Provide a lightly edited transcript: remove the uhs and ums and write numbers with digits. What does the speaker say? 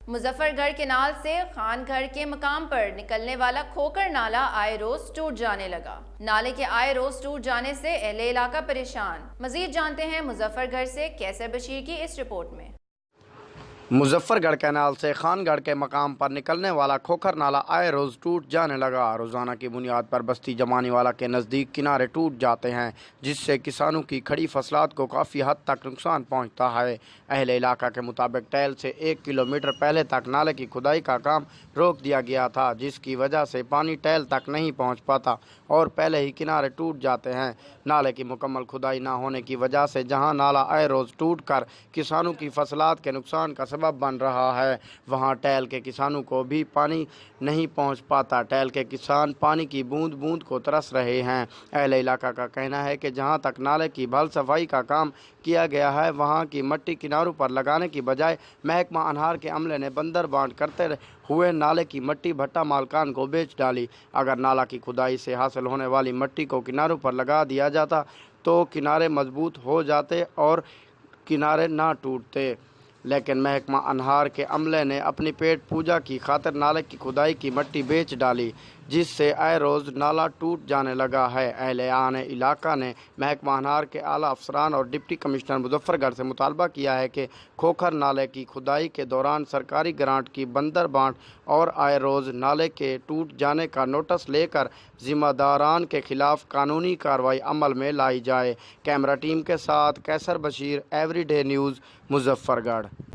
مظفر گڑھ کینال سے خان گھر کے مقام پر نکلنے والا کھوکھر نالا آئے روز ٹوٹ جانے لگا۔ نالے کے آئے روز ٹوٹ جانے سے اہل علاقہ پریشان۔ مزید جانتے ہیں مظفر گڑھ سے کیسر بشیر کی اس رپورٹ میں۔ مظفر گڑھ کینال سے خان گڑھ کے مقام پر نکلنے والا کھوکھر نالا آئے روز ٹوٹ جانے لگا۔ روزانہ کی بنیاد پر بستی جمانی والا کے نزدیک کنارے ٹوٹ جاتے ہیں، جس سے کسانوں کی کھڑی فصلات کو کافی حد تک نقصان پہنچتا ہے۔ اہل علاقہ کے مطابق ٹیل سے 1 کلومیٹر پہلے تک نالے کی کھدائی کا کام روک دیا گیا تھا، جس کی وجہ سے پانی ٹیل تک نہیں پہنچ پاتا اور پہلے ہی کنارے ٹوٹ جاتے ہیں۔ نالے کی مکمل کھدائی نہ ہونے کی وجہ سے جہاں نالا آئے روز ٹوٹ کر کسانوں کی فصلات کے نقصان کا سبب بن رہا ہے، وہاں ٹیل کے کسانوں کو بھی پانی نہیں پہنچ پاتا۔ ٹیل کے کسان پانی کی بوند بوند کو ترس رہے ہیں۔ اہل علاقہ کا کہنا ہے کہ جہاں تک نالے کی بھل صفائی کا کام کیا گیا ہے، وہاں کی مٹی کناروں پر لگانے کی بجائے محکمہ انہار کے عملے نے بندر بانٹ کرتے ہوئے نالے کی مٹی بھٹا مالکان کو بیچ ڈالی۔ اگر نالہ کی کھدائی سے حاصل ہونے والی مٹی کو کناروں پر لگا دیا جاتا تو کنارے مضبوط ہو جاتے اور کنارے نہ ٹوٹتے، لیکن محکمہ انہار کے عملے نے اپنی پیٹ پوجا کی خاطر نالے کی کھدائی کی مٹی بیچ ڈالی، جس سے آئے روز نالا ٹوٹ جانے لگا ہے۔ اہلِ علاقہ نے محکمہ انہار کے اعلیٰ افسران اور ڈپٹی کمشنر مظفر گڑھ سے مطالبہ کیا ہے کہ کھوکھر نالے کی کھدائی کے دوران سرکاری گرانٹ کی بندر بانٹ اور آئے روز نالے کے ٹوٹ جانے کا نوٹس لے کر ذمہ داران کے خلاف قانونی کارروائی عمل میں لائی جائے۔ کیمرہ ٹیم کے ساتھ کیسر Bashir, every day news, Muzaffar گڑھ۔